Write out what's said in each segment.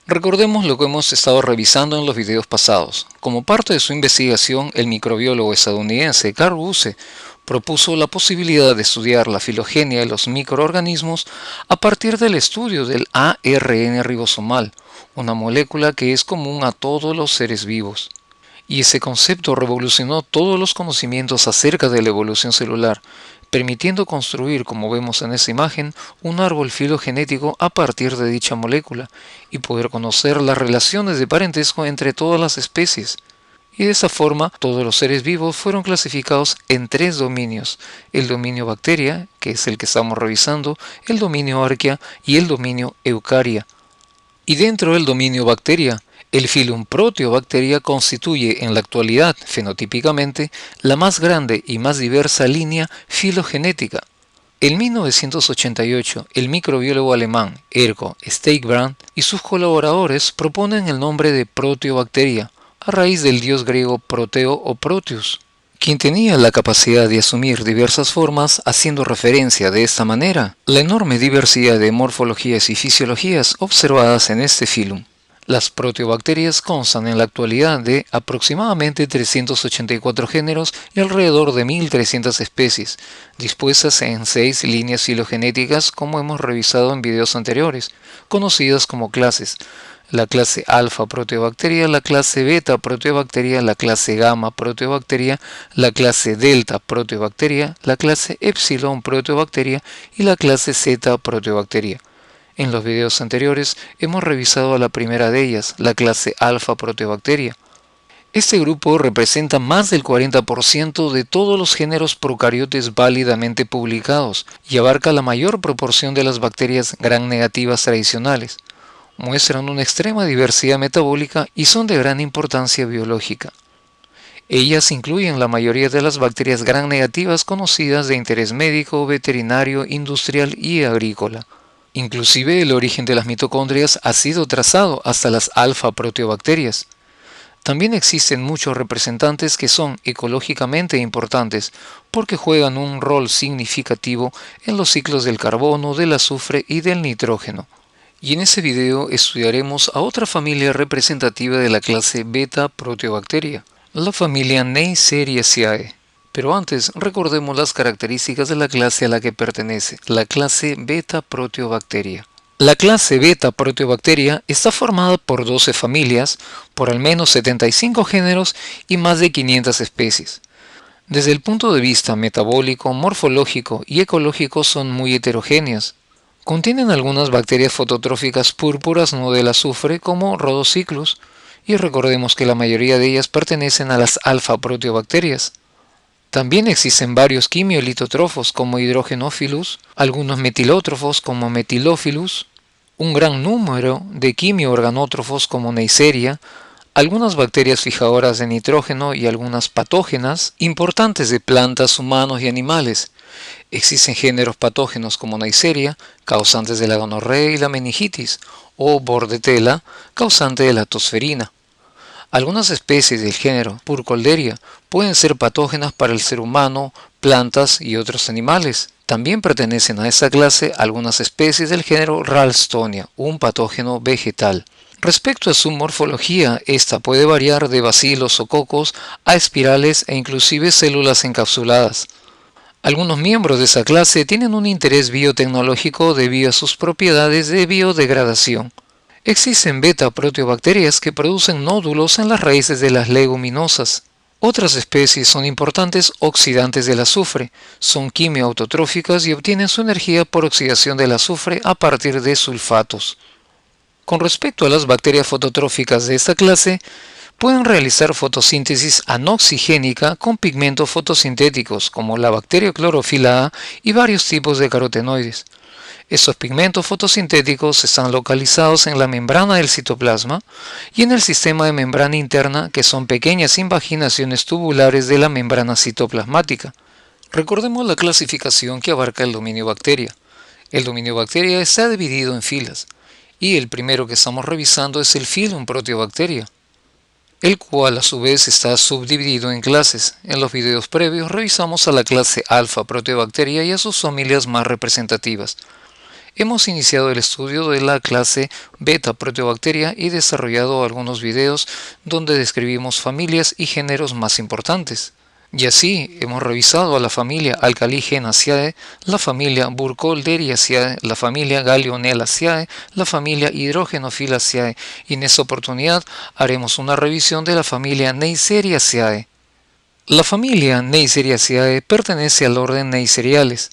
Recordemos lo que hemos estado revisando en los videos pasados. Como parte de su investigación, el microbiólogo estadounidense Carl Busse propuso la posibilidad de estudiar la filogenia de los microorganismos a partir del estudio del ARN ribosomal, una molécula que es común a todos los seres vivos. Y ese concepto revolucionó todos los conocimientos acerca de la evolución celular, permitiendo construir, como vemos en esa imagen, un árbol filogenético a partir de dicha molécula y poder conocer las relaciones de parentesco entre todas las especies. Y de esa forma, todos los seres vivos fueron clasificados en tres dominios: el dominio bacteria, que es el que estamos revisando, el dominio arquea y el dominio eucaria. Y dentro del dominio bacteria, el filum Proteobacteria constituye en la actualidad, fenotípicamente, la más grande y más diversa línea filogenética. En 1988, el microbiólogo alemán Ergo Steikebrand y sus colaboradores proponen el nombre de Proteobacteria, a raíz del dios griego Proteo o Proteus, quien tenía la capacidad de asumir diversas formas, haciendo referencia de esta manera la enorme diversidad de morfologías y fisiologías observadas en este filum. Las proteobacterias constan en la actualidad de aproximadamente 384 géneros y alrededor de 1300 especies, dispuestas en 6 líneas filogenéticas como hemos revisado en videos anteriores, conocidas como clases: la clase alfa proteobacteria, la clase beta proteobacteria, la clase gamma proteobacteria, la clase delta proteobacteria, la clase epsilon proteobacteria y la clase zeta proteobacteria. En los videos anteriores hemos revisado a la primera de ellas, la clase alfa proteobacteria. Este grupo representa más del 40% de todos los géneros procariotes válidamente publicados y abarca la mayor proporción de las bacterias gram negativas tradicionales. Muestran una extrema diversidad metabólica y son de gran importancia biológica. Ellas incluyen la mayoría de las bacterias gram negativas conocidas de interés médico, veterinario, industrial y agrícola. Inclusive el origen de las mitocondrias ha sido trazado hasta las alfa-proteobacterias. También existen muchos representantes que son ecológicamente importantes porque juegan un rol significativo en los ciclos del carbono, del azufre y del nitrógeno. Y en ese video estudiaremos a otra familia representativa de la clase beta-proteobacteria, la familia Neisseриaceae. Pero antes, recordemos las características de la clase a la que pertenece, la clase beta-proteobacteria. La clase beta-proteobacteria está formada por 12 familias, por al menos 75 géneros y más de 500 especies. Desde el punto de vista metabólico, morfológico y ecológico son muy heterogéneas. Contienen algunas bacterias fototróficas púrpuras no del azufre como Rhodociclus, y recordemos que la mayoría de ellas pertenecen a las alfa-proteobacterias. También existen varios quimiolitotrofos como Hydrogenophilus, algunos metilótrofos como Methylophilus, un gran número de quimioorganótrofos como Neisseria, algunas bacterias fijadoras de nitrógeno y algunas patógenas importantes de plantas, humanos y animales. Existen géneros patógenos como Neisseria, causantes de la gonorrea y la meningitis, o Bordetella, causante de la tosferina. Algunas especies del género Purcolderia pueden ser patógenas para el ser humano, plantas y otros animales. También pertenecen a esta clase algunas especies del género Ralstonia, un patógeno vegetal. Respecto a su morfología, esta puede variar de bacilos o cocos a espirales e inclusive células encapsuladas. Algunos miembros de esa clase tienen un interés biotecnológico debido a sus propiedades de biodegradación. Existen beta-proteobacterias que producen nódulos en las raíces de las leguminosas. Otras especies son importantes oxidantes del azufre, son quimioautotróficas y obtienen su energía por oxidación del azufre a partir de sulfatos. Con respecto a las bacterias fototróficas de esta clase, pueden realizar fotosíntesis anoxigénica con pigmentos fotosintéticos como la bacteria clorofila A y varios tipos de carotenoides. Estos pigmentos fotosintéticos están localizados en la membrana del citoplasma y en el sistema de membrana interna, que son pequeñas invaginaciones tubulares de la membrana citoplasmática. Recordemos la clasificación que abarca el dominio bacteria. El dominio bacteria está dividido en filas y el primero que estamos revisando es el filum Proteobacteria, el cual a su vez está subdividido en clases. En los videos previos revisamos a la clase alfa Proteobacteria y a sus familias más representativas. Hemos iniciado el estudio de la clase Beta Proteobacteria y desarrollado algunos videos donde describimos familias y géneros más importantes. Y así hemos revisado a la familia Alcaligenaceae, la familia Burkholderiaceae, la familia Gallionella-Aceae, la familia Hydrogenophila-Aceae, y en esta oportunidad haremos una revisión de la familia Neisseria-Aceae. La familia Neisseria-Aceae pertenece al orden Neisseriales.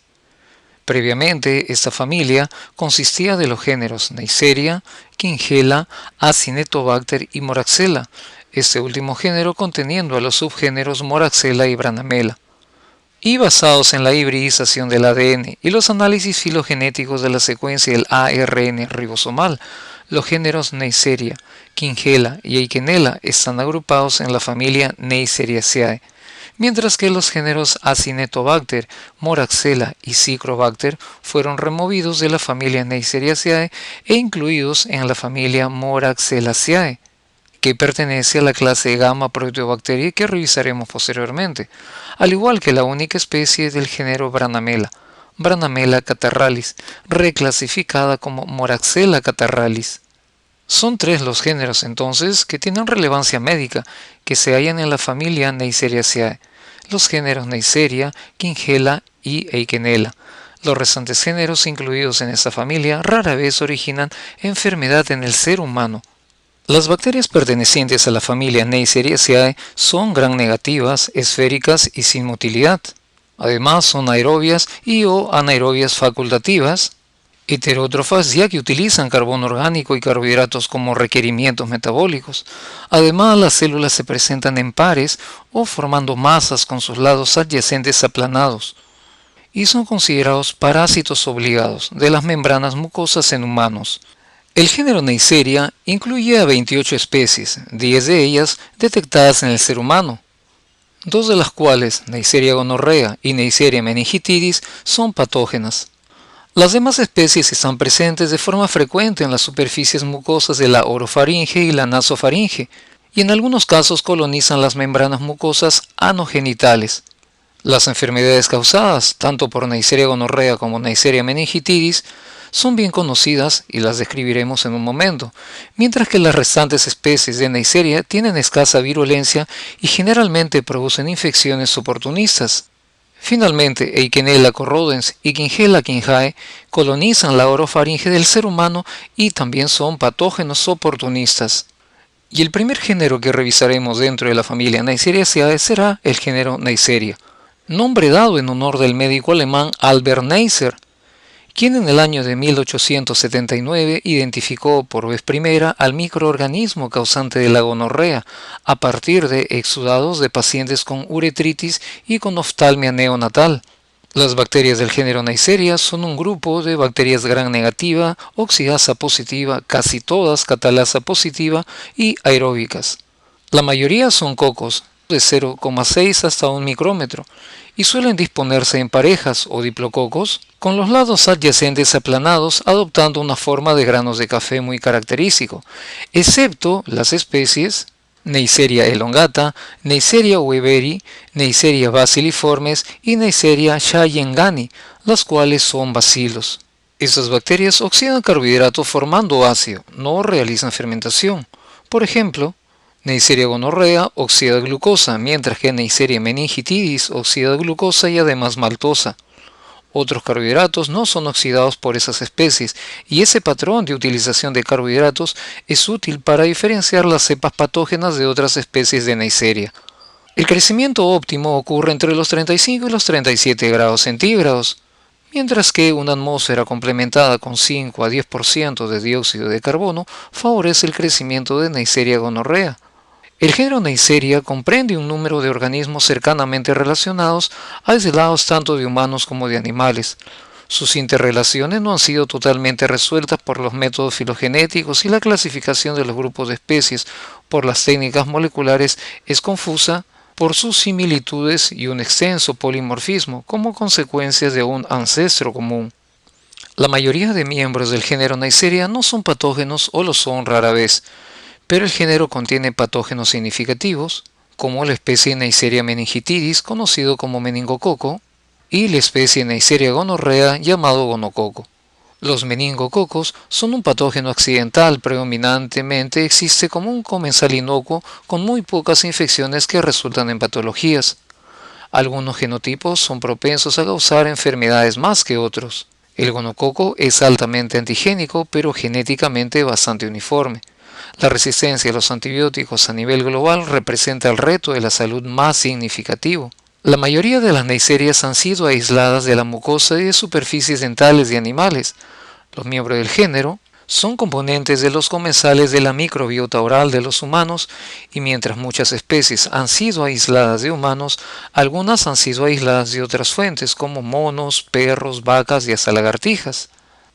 Previamente, esta familia consistía de los géneros Neisseria, Quingela, Acinetobacter y Moraxella, este último género conteniendo a los subgéneros Moraxella y Branamela. Y basados en la hibridización del ADN y los análisis filogenéticos de la secuencia del ARN ribosomal, los géneros Neisseria, Quingela y Eikenella están agrupados en la familia Neisseriaceae, mientras que los géneros Acinetobacter, Moraxella y Zicrobacter fueron removidos de la familia Neisseriaceae e incluidos en la familia Moraxellaceae, que pertenece a la clase Gamma Proteobacteria que revisaremos posteriormente, al igual que la única especie del género Branamela, Branamela catarrhalis, reclasificada como Moraxella catarrhalis. Son 3 los géneros entonces que tienen relevancia médica que se hallan en la familia Neisseriaceae, los géneros Neisseria, Quingela y Eikenella. Los restantes géneros incluidos en esta familia rara vez originan enfermedad en el ser humano. Las bacterias pertenecientes a la familia Neisseriaceae son gram negativas, esféricas y sin motilidad. Además son aerobias y o anaerobias facultativas, heterótrofas ya que utilizan carbono orgánico y carbohidratos como requerimientos metabólicos. Además, las células se presentan en pares o formando masas con sus lados adyacentes aplanados y son considerados parásitos obligados de las membranas mucosas en humanos. El género Neisseria incluye a 28 especies, 10 de ellas detectadas en el ser humano, 2 de las cuales, Neisseria gonorrea y Neisseria meningitidis, son patógenas. Las demás especies están presentes de forma frecuente en las superficies mucosas de la orofaringe y la nasofaringe, y en algunos casos colonizan las membranas mucosas anogenitales. Las enfermedades causadas, tanto por Neisseria gonorrea como Neisseria meningitidis, son bien conocidas y las describiremos en un momento, mientras que las restantes especies de Neisseria tienen escasa virulencia y generalmente producen infecciones oportunistas. Finalmente, Eikenella corrodens y Quingela quingae colonizan la orofaringe del ser humano y también son patógenos oportunistas. Y el primer género que revisaremos dentro de la familia Neisseriaceae será el género Neisseria, nombre dado en honor del médico alemán Albert Neisser, quien en el año de 1879 identificó por vez primera al microorganismo causante de la gonorrea a partir de exudados de pacientes con uretritis y con oftalmia neonatal. Las bacterias del género Neisseria son un grupo de bacterias gram negativa, oxidasa positiva, casi todas catalasa positiva y aeróbicas. La mayoría son cocos, de 0,6 hasta 1 micrómetro, y suelen disponerse en parejas o diplococos, con los lados adyacentes aplanados adoptando una forma de granos de café muy característico, excepto las especies Neisseria elongata, Neisseria weberi, Neisseria basiliformes y Neisseria shayengani, las cuales son bacilos. Estas bacterias oxidan carbohidratos formando ácido, no realizan fermentación. Por ejemplo, Neisseria gonorrea oxida glucosa, mientras que Neisseria meningitidis oxida glucosa y además maltosa. Otros carbohidratos no son oxidados por esas especies y ese patrón de utilización de carbohidratos es útil para diferenciar las cepas patógenas de otras especies de Neisseria. El crecimiento óptimo ocurre entre los 35 y los 37 grados centígrados, mientras que una atmósfera complementada con 5 a 10% de dióxido de carbono favorece el crecimiento de Neisseria gonorrea. El género Neisseria comprende un número de organismos cercanamente relacionados, aislados tanto de humanos como de animales. Sus interrelaciones no han sido totalmente resueltas por los métodos filogenéticos y la clasificación de los grupos de especies por las técnicas moleculares es confusa por sus similitudes y un extenso polimorfismo como consecuencia de un ancestro común. La mayoría de miembros del género Neisseria no son patógenos o lo son rara vez, pero el género contiene patógenos significativos, como la especie Neisseria meningitidis, conocido como meningococo, y la especie Neisseria gonorrea, llamado gonococo. Los meningococos son un patógeno accidental, predominantemente existe como un comensal inocuo con muy pocas infecciones que resultan en patologías. Algunos genotipos son propensos a causar enfermedades más que otros. El gonococo es altamente antigénico, pero genéticamente bastante uniforme. La resistencia a los antibióticos a nivel global representa el reto de la salud más significativo. La mayoría de las neiserias han sido aisladas de la mucosa y de superficies dentales de animales. Los miembros del género son componentes de los comensales de la microbiota oral de los humanos y mientras muchas especies han sido aisladas de humanos, algunas han sido aisladas de otras fuentes como monos, perros, vacas y hasta lagartijas.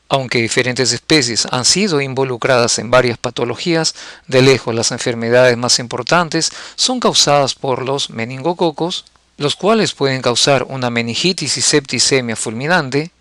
Aunque diferentes especies han sido involucradas en varias patologías, de lejos las enfermedades más importantes son causadas por los meningococos, los cuales pueden causar una meningitis y septicemia fulminante,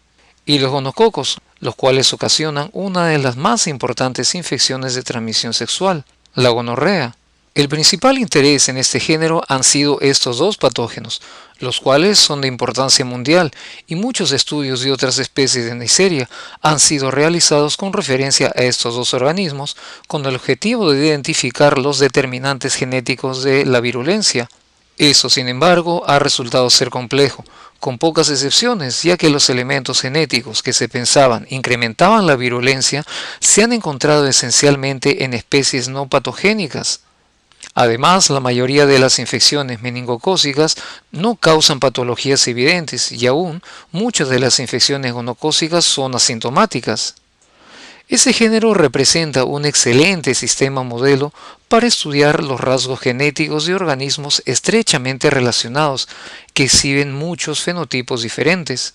y los gonococos, los cuales ocasionan una de las más importantes infecciones de transmisión sexual, la gonorrea. El principal interés en este género han sido estos dos patógenos, los cuales son de importancia mundial y muchos estudios de otras especies de Neisseria han sido realizados con referencia a estos dos organismos con el objetivo de identificar los determinantes genéticos de la virulencia. Eso, sin embargo, ha resultado ser complejo, con pocas excepciones, ya que los elementos genéticos que se pensaban incrementaban la virulencia se han encontrado esencialmente en especies no patogénicas. Además, la mayoría de las infecciones meningocócicas no causan patologías evidentes y aún muchas de las infecciones gonocócicas son asintomáticas. Ese género representa un excelente sistema modelo para estudiar los rasgos genéticos de organismos estrechamente relacionados que exhiben muchos fenotipos diferentes.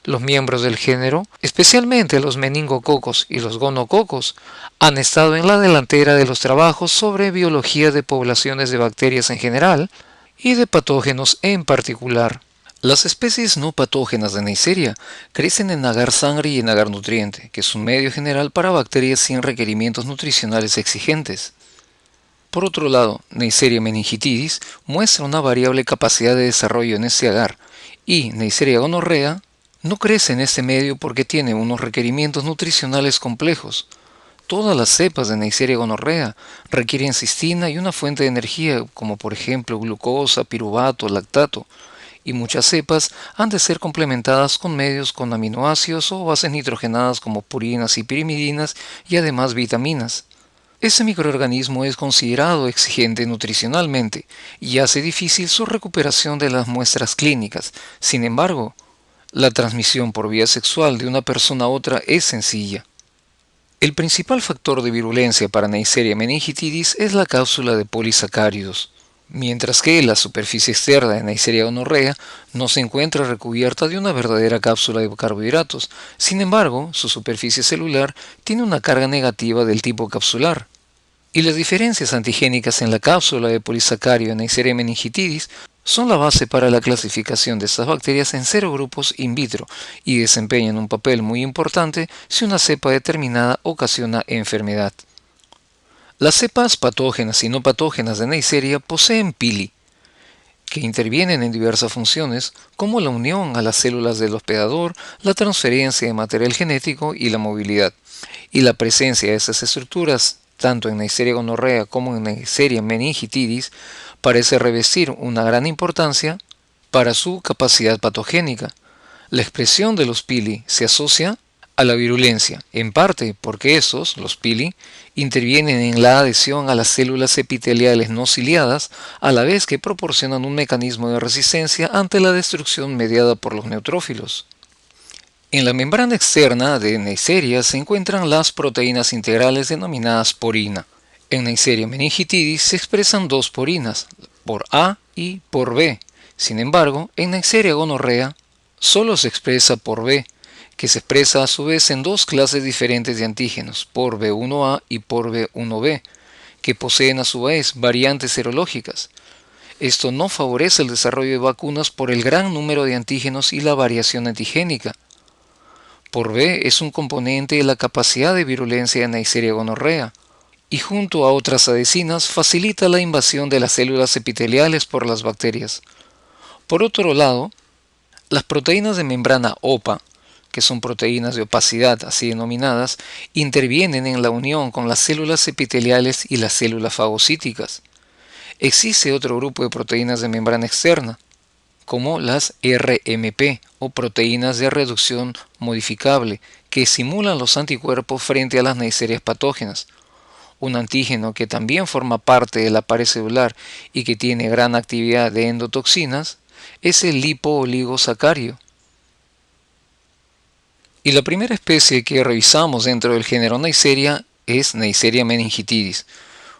Los miembros del género, especialmente los meningococos y los gonococos, han estado en la delantera de los trabajos sobre biología de poblaciones de bacterias en general y de patógenos en particular. Las especies no patógenas de Neisseria crecen en agar sangre y en agar nutriente, que es un medio general para bacterias sin requerimientos nutricionales exigentes. Por otro lado, Neisseria meningitidis muestra una variable capacidad de desarrollo en este agar y Neisseria gonorrea no crece en este medio porque tiene unos requerimientos nutricionales complejos. Todas las cepas de Neisseria gonorrea requieren cistina y una fuente de energía como por ejemplo glucosa, piruvato, lactato, y muchas cepas han de ser complementadas con medios con aminoácidos o bases nitrogenadas como purinas y pirimidinas y además vitaminas. Ese microorganismo es considerado exigente nutricionalmente y hace difícil su recuperación de las muestras clínicas. Sin embargo, la transmisión por vía sexual de una persona a otra es sencilla. El principal factor de virulencia para Neisseria meningitidis es la cápsula de polisacáridos, mientras que la superficie externa de Neisseria gonorrea no se encuentra recubierta de una verdadera cápsula de carbohidratos. Sin embargo, su superficie celular tiene una carga negativa del tipo capsular. Y las diferencias antigénicas en la cápsula de polisacárido de Neisseria meningitidis son la base para la clasificación de estas bacterias en serogrupos in vitro y desempeñan un papel muy importante si una cepa determinada ocasiona enfermedad. Las cepas patógenas y no patógenas de Neisseria poseen pili, que intervienen en diversas funciones como la unión a las células del hospedador, la transferencia de material genético y la movilidad. Y la presencia de esas estructuras, tanto en Neisseria gonorrea como en Neisseria meningitidis, parece revestir una gran importancia para su capacidad patogénica. La expresión de los pili se asocia a la virulencia, en parte porque estos, los pili, intervienen en la adhesión a las células epiteliales no ciliadas, a la vez que proporcionan un mecanismo de resistencia ante la destrucción mediada por los neutrófilos. En la membrana externa de Neisseria se encuentran las proteínas integrales denominadas porina. En Neisseria meningitidis se expresan dos porinas, por A y por B. Sin embargo, en Neisseria gonorrea solo se expresa por B, que se expresa a su vez en dos clases diferentes de antígenos, por B1A y por B1B, que poseen a su vez variantes serológicas. Esto no favorece el desarrollo de vacunas por el gran número de antígenos y la variación antigénica. Por B es un componente de la capacidad de virulencia de Neisseria gonorrea, y junto a otras adhesinas facilita la invasión de las células epiteliales por las bacterias. Por otro lado, las proteínas de membrana OPA, que son proteínas de opacidad así denominadas, intervienen en la unión con las células epiteliales y las células fagocíticas. Existe otro grupo de proteínas de membrana externa, como las RMP o proteínas de reducción modificable, que simulan los anticuerpos frente a las neiserias patógenas. Un antígeno que también forma parte de la pared celular y que tiene gran actividad de endotoxinas es el lipooligosacario. Y la primera especie que revisamos dentro del género Neisseria es Neisseria meningitidis,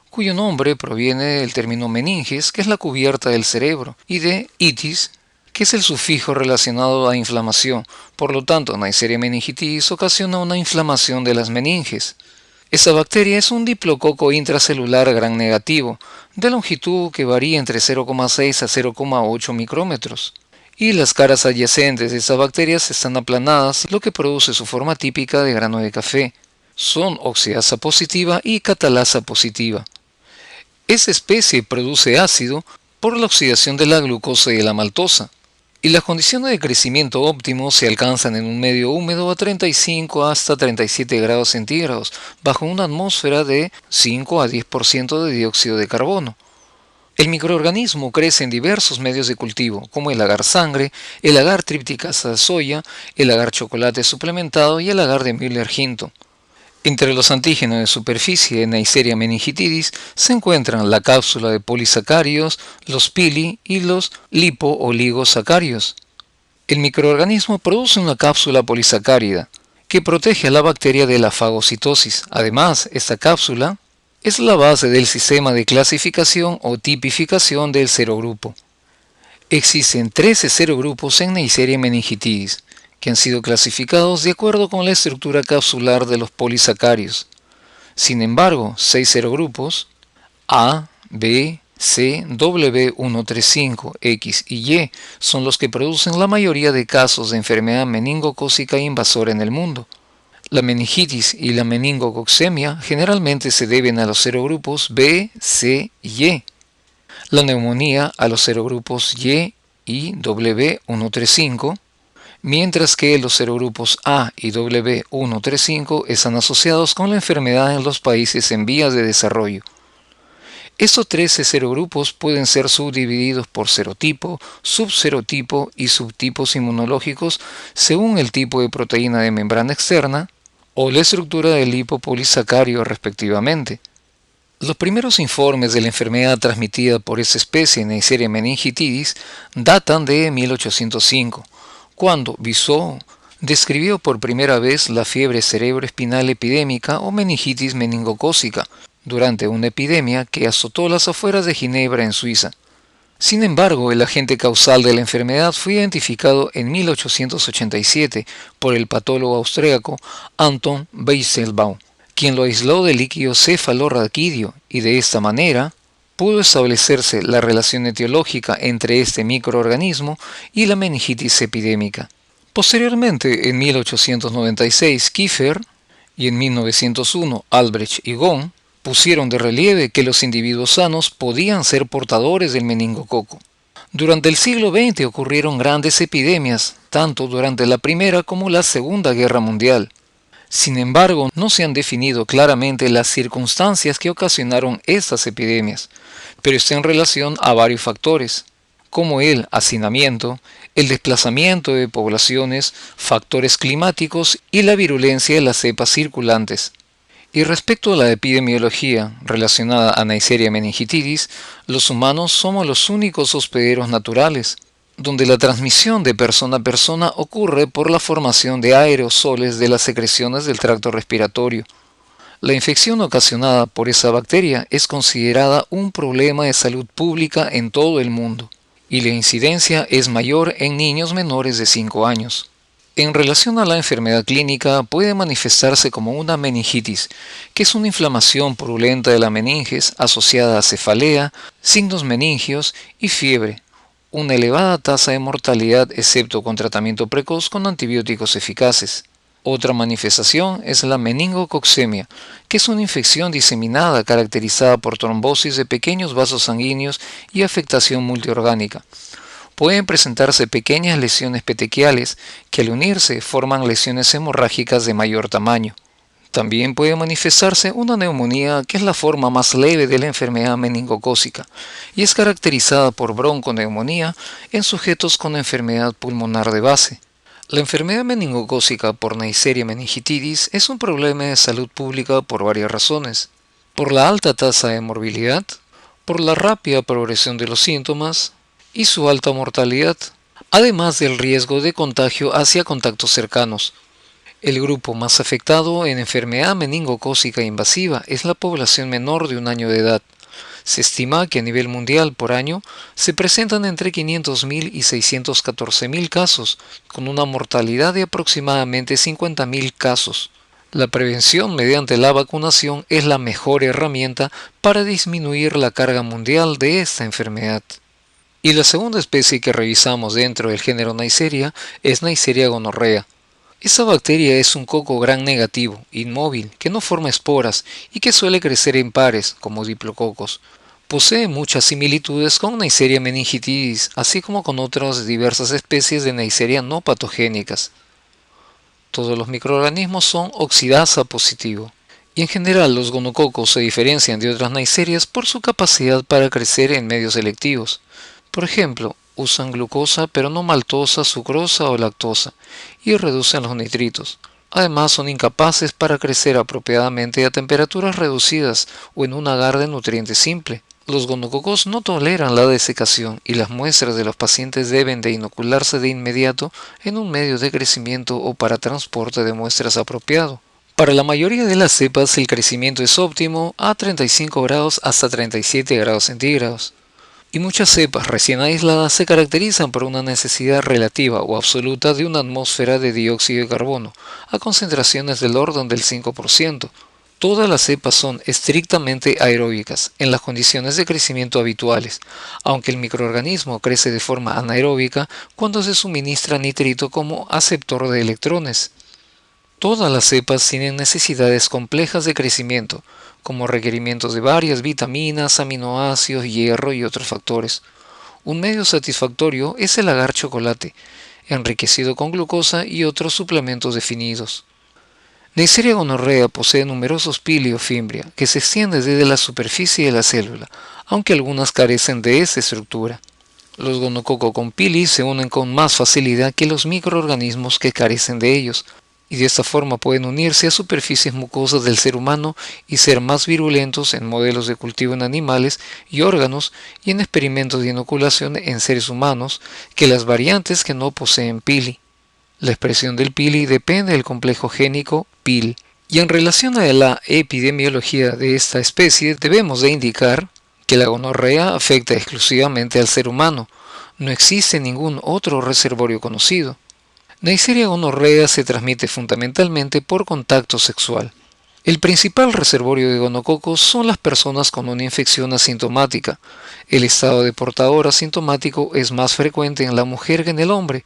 cuyo nombre proviene del término meninges, que es la cubierta del cerebro, y de itis, que es el sufijo relacionado a inflamación. Por lo tanto, Neisseria meningitidis ocasiona una inflamación de las meninges. Esta bacteria es un diplococo intracelular gram negativo, de longitud que varía entre 0,6 a 0,8 micrómetros. Y las caras adyacentes de estas bacterias están aplanadas, lo que produce su forma típica de grano de café. Son oxidasa positiva y catalasa positiva. Esta especie produce ácido por la oxidación de la glucosa y de la maltosa. Y las condiciones de crecimiento óptimo se alcanzan en un medio húmedo a 35 hasta 37 grados centígrados, bajo una atmósfera de 5 a 10% de dióxido de carbono. El microorganismo crece en diversos medios de cultivo, como el agar sangre, el agar trípticasa de soya, el agar chocolate suplementado y el agar de Müller-Hinton. Entre los antígenos de superficie de Neisseria meningitidis se encuentran la cápsula de polisacáridos, los pili y los lipooligosaccaridos. El microorganismo produce una cápsula polisacárida que protege a la bacteria de la fagocitosis. Además, esta cápsula es la base del sistema de clasificación o tipificación del serogrupo. Existen 13 serogrupos en Neisseria meningitidis, que han sido clasificados de acuerdo con la estructura capsular de los polisacáridos. Sin embargo, 6 serogrupos A, B, C, W135, X y Y son los que producen la mayoría de casos de enfermedad meningocócica invasora en el mundo. La meningitis y la meningococcemia generalmente se deben a los serogrupos B, C y Y. La neumonía a los serogrupos Y y W135, mientras que los serogrupos A y W135 están asociados con la enfermedad en los países en vías de desarrollo. Estos 13 serogrupos pueden ser subdivididos por serotipo, subserotipo y subtipos inmunológicos según el tipo de proteína de membrana externa o la estructura del lipopolisacario respectivamente. Los primeros informes de la enfermedad transmitida por esta especie Neisseria meningitidis datan de 1805, cuando Vissot describió por primera vez la fiebre cerebroespinal epidémica o meningitis meningocócica durante una epidemia que azotó las afueras de Ginebra en Suiza. Sin embargo, el agente causal de la enfermedad fue identificado en 1887 por el patólogo austríaco Anton Weisselbaum, quien lo aisló del líquido cefalorraquídeo, y de esta manera pudo establecerse la relación etiológica entre este microorganismo y la meningitis epidémica. Posteriormente, en 1896, Kiefer y en 1901, Albrecht y Ghon pusieron de relieve que los individuos sanos podían ser portadores del meningococo. Durante el siglo XX ocurrieron grandes epidemias, tanto durante la Primera como la Segunda Guerra Mundial. Sin embargo, no se han definido claramente las circunstancias que ocasionaron estas epidemias, pero está en relación a varios factores, como el hacinamiento, el desplazamiento de poblaciones, factores climáticos y la virulencia de las cepas circulantes. Y respecto a la epidemiología relacionada a Neisseria meningitidis, los humanos somos los únicos hospederos naturales, donde la transmisión de persona a persona ocurre por la formación de aerosoles de las secreciones del tracto respiratorio. La infección ocasionada por esa bacteria es considerada un problema de salud pública en todo el mundo, y la incidencia es mayor en niños menores de 5 años. En relación a la enfermedad clínica, puede manifestarse como una meningitis, que es una inflamación purulenta de la meninges asociada a cefalea, signos meningios y fiebre. Una elevada tasa de mortalidad excepto con tratamiento precoz con antibióticos eficaces. Otra manifestación es la meningococcemia, que es una infección diseminada caracterizada por trombosis de pequeños vasos sanguíneos y afectación multiorgánica. Pueden presentarse pequeñas lesiones petequiales que al unirse forman lesiones hemorrágicas de mayor tamaño. También puede manifestarse una neumonía, que es la forma más leve de la enfermedad meningocócica y es caracterizada por bronconeumonía en sujetos con enfermedad pulmonar de base. La enfermedad meningocócica por Neisseria meningitidis es un problema de salud pública por varias razones: por la alta tasa de morbilidad, por la rápida progresión de los síntomas y su alta mortalidad, además del riesgo de contagio hacia contactos cercanos. El grupo más afectado en enfermedad meningocócica invasiva es la población menor de 1 año de edad. Se estima que a nivel mundial por año se presentan entre 500.000 y 614.000 casos, con una mortalidad de aproximadamente 50.000 casos. La prevención mediante la vacunación es la mejor herramienta para disminuir la carga mundial de esta enfermedad. Y la segunda especie que revisamos dentro del género Neisseria es Neisseria gonorrea. Esa bacteria es un coco gram negativo, inmóvil, que no forma esporas y que suele crecer en pares, como diplococos. Posee muchas similitudes con Neisseria meningitidis, así como con otras diversas especies de Neisseria no patogénicas. Todos los microorganismos son oxidasa positivo. Y en general los gonococos se diferencian de otras Neisserias por su capacidad para crecer en medios selectivos. Por ejemplo, usan glucosa pero no maltosa, sucrosa o lactosa y reducen los nitritos. Además son incapaces para crecer apropiadamente a temperaturas reducidas o en un agar de nutrientes simple. Los gonococos no toleran la desecación y las muestras de los pacientes deben de inocularse de inmediato en un medio de crecimiento o para transporte de muestras apropiado. Para la mayoría de las cepas el crecimiento es óptimo a 35 grados hasta 37 grados centígrados. Y muchas cepas recién aisladas se caracterizan por una necesidad relativa o absoluta de una atmósfera de dióxido de carbono, a concentraciones del orden del 5%. Todas las cepas son estrictamente aeróbicas, en las condiciones de crecimiento habituales, aunque el microorganismo crece de forma anaeróbica cuando se suministra nitrito como aceptor de electrones. Todas las cepas tienen necesidades complejas de crecimiento, como requerimientos de varias vitaminas, aminoácidos, hierro y otros factores. Un medio satisfactorio es el agar chocolate, enriquecido con glucosa y otros suplementos definidos. Neisseria gonorrea posee numerosos pili o fimbria, que se extienden desde la superficie de la célula, aunque algunas carecen de esta estructura. Los gonococos con pili se unen con más facilidad que los microorganismos que carecen de ellos, y de esta forma pueden unirse a superficies mucosas del ser humano y ser más virulentos en modelos de cultivo en animales y órganos y en experimentos de inoculación en seres humanos que las variantes que no poseen pili. La expresión del pili depende del complejo génico PIL. Y en relación a la epidemiología de esta especie debemos de indicar que la gonorrea afecta exclusivamente al ser humano. No existe ningún otro reservorio conocido. Neisseria gonorrea se transmite fundamentalmente por contacto sexual. El principal reservorio de gonococos son las personas con una infección asintomática. El estado de portador asintomático es más frecuente en la mujer que en el hombre.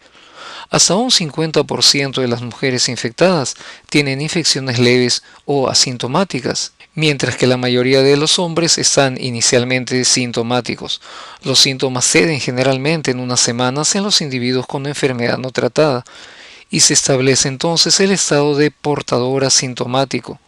Hasta un 50% de las mujeres infectadas tienen infecciones leves o asintomáticas, mientras que la mayoría de los hombres están inicialmente sintomáticos. Los síntomas ceden generalmente en unas semanas en los individuos con enfermedad no tratada, y se establece entonces el estado de portador asintomático.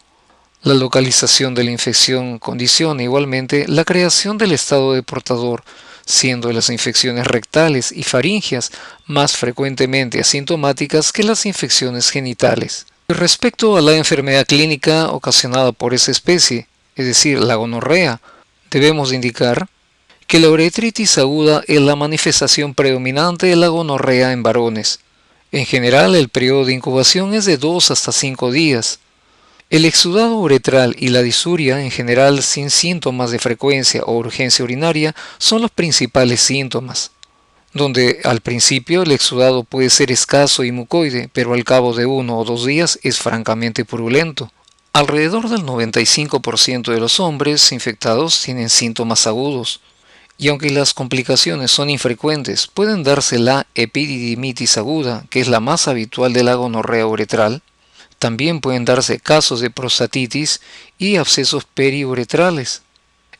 La localización de la infección condiciona igualmente la creación del estado de portador, siendo las infecciones rectales y faringias más frecuentemente asintomáticas que las infecciones genitales. Respecto a la enfermedad clínica ocasionada por esa especie, es decir, la gonorrea, debemos indicar que la uretritis aguda es la manifestación predominante de la gonorrea en varones. En general, el periodo de incubación es de 2 hasta 5 días. El exudado uretral y la disuria, en general sin síntomas de frecuencia o urgencia urinaria, son los principales síntomas, donde al principio el exudado puede ser escaso y mucoide, pero al cabo de 1 o 2 días es francamente purulento. Alrededor del 95% de los hombres infectados tienen síntomas agudos, y aunque las complicaciones son infrecuentes, pueden darse la epididimitis aguda, que es la más habitual de la gonorrea uretral. También pueden darse casos de prostatitis y abscesos periuretrales.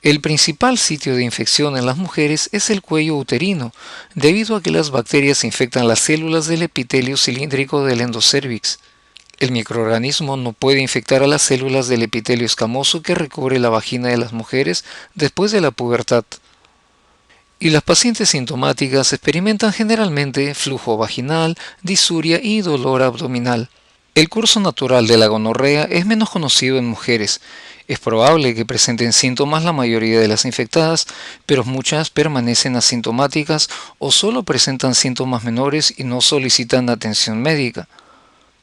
El principal sitio de infección en las mujeres es el cuello uterino, debido a que las bacterias infectan las células del epitelio cilíndrico del endocérvix. El microorganismo no puede infectar a las células del epitelio escamoso que recubre la vagina de las mujeres después de la pubertad. Y las pacientes sintomáticas experimentan generalmente flujo vaginal, disuria y dolor abdominal. El curso natural de la gonorrea es menos conocido en mujeres. Es probable que presenten síntomas la mayoría de las infectadas, pero muchas permanecen asintomáticas o solo presentan síntomas menores y no solicitan atención médica.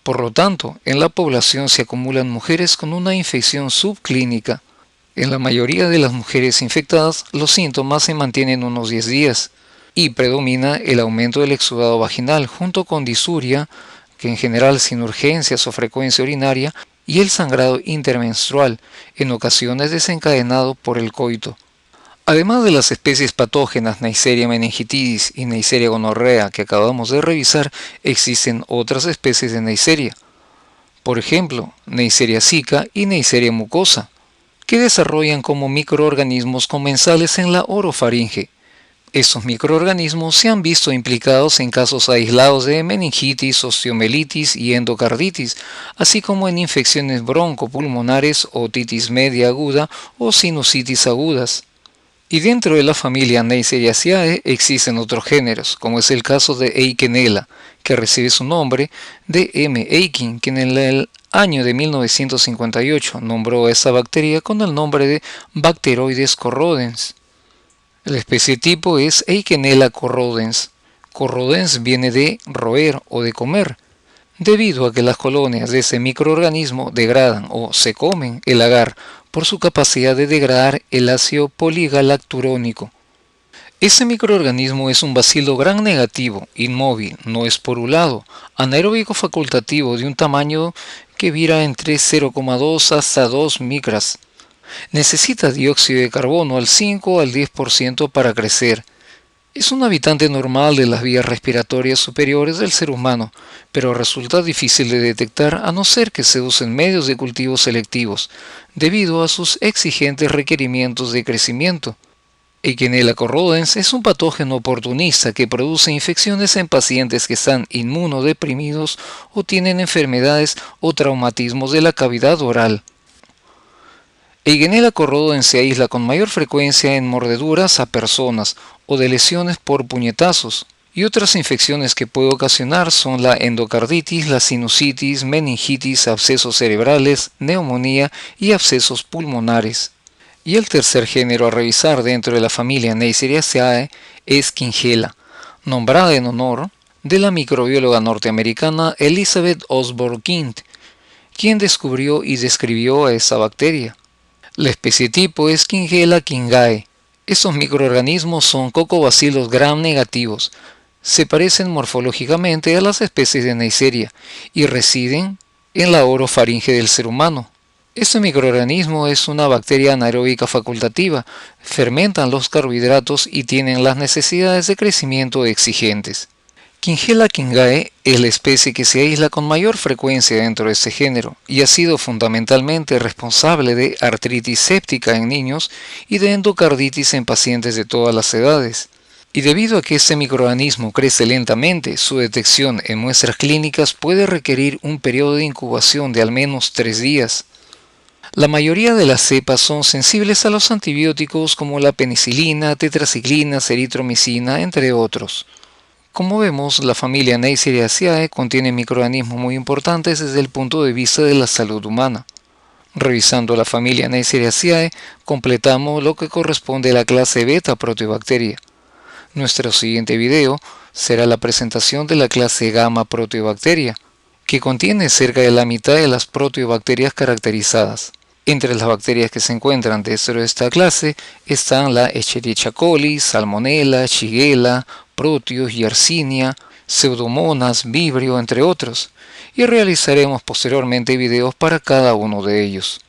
Por lo tanto, en la población se acumulan mujeres con una infección subclínica. En la mayoría de las mujeres infectadas, los síntomas se mantienen unos 10 días y predomina el aumento del exudado vaginal junto con disuria, que en general sin urgencias o frecuencia urinaria, y el sangrado intermenstrual, en ocasiones desencadenado por el coito. Además de las especies patógenas Neisseria meningitidis y Neisseria gonorrea que acabamos de revisar, existen otras especies de Neisseria. Por ejemplo, Neisseria zika y Neisseria mucosa, que desarrollan como microorganismos comensales en la orofaringe. Estos microorganismos se han visto implicados en casos aislados de meningitis, osteomelitis y endocarditis, así como en infecciones broncopulmonares, otitis media aguda o sinusitis agudas. Y dentro de la familia Neisseriaceae existen otros géneros, como es el caso de Eikenella, que recibe su nombre de M. Eikin, quien en el año de 1958 nombró a esa bacteria con el nombre de Bacteroides corrodens. La especie tipo es Eikenella corrodens. Corrodens viene de roer o de comer, debido a que las colonias de ese microorganismo degradan o se comen el agar por su capacidad de degradar el ácido poligalacturónico. Ese microorganismo es un bacilo gram negativo, inmóvil, no esporulado, anaeróbico facultativo de un tamaño que vira entre 0,2 hasta 2 micras. Necesita dióxido de carbono al 5 al 10% para crecer. Es un habitante normal de las vías respiratorias superiores del ser humano, pero resulta difícil de detectar a no ser que se usen medios de cultivo selectivos, debido a sus exigentes requerimientos de crecimiento. Eikenella corrodens es un patógeno oportunista que produce infecciones en pacientes que están inmunodeprimidos o tienen enfermedades o traumatismos de la cavidad oral. Eikenella corrodens se aísla con mayor frecuencia en mordeduras a personas o de lesiones por puñetazos, y otras infecciones que puede ocasionar son la endocarditis, la sinusitis, meningitis, abscesos cerebrales, neumonía y abscesos pulmonares. Y el tercer género a revisar dentro de la familia Neisseriaceae es Kingella, nombrada en honor de la microbióloga norteamericana Elizabeth Osborne King, quien descubrió y describió a esa bacteria. La especie tipo es Kingella kingae. Estos microorganismos son cocobacilos gram negativos. Se parecen morfológicamente a las especies de Neisseria y residen en la orofaringe del ser humano. Este microorganismo es una bacteria anaeróbica facultativa, fermentan los carbohidratos y tienen las necesidades de crecimiento exigentes. Kingella kingae es la especie que se aísla con mayor frecuencia dentro de este género y ha sido fundamentalmente responsable de artritis séptica en niños y de endocarditis en pacientes de todas las edades. Y debido a que este microorganismo crece lentamente, su detección en muestras clínicas puede requerir un periodo de incubación de al menos 3 días. La mayoría de las cepas son sensibles a los antibióticos como la penicilina, tetraciclina, eritromicina, entre otros. Como vemos, la familia Neisseriaceae contiene microorganismos muy importantes desde el punto de vista de la salud humana. Revisando la familia Neisseriaceae, completamos lo que corresponde a la clase beta proteobacteria. Nuestro siguiente video será la presentación de la clase gamma proteobacteria, que contiene cerca de la mitad de las proteobacterias caracterizadas. Entre las bacterias que se encuentran dentro de esta clase están la Escherichia coli, Salmonella, Shigella, Proteus, Yersinia, Pseudomonas, Vibrio, entre otros, y realizaremos posteriormente videos para cada uno de ellos.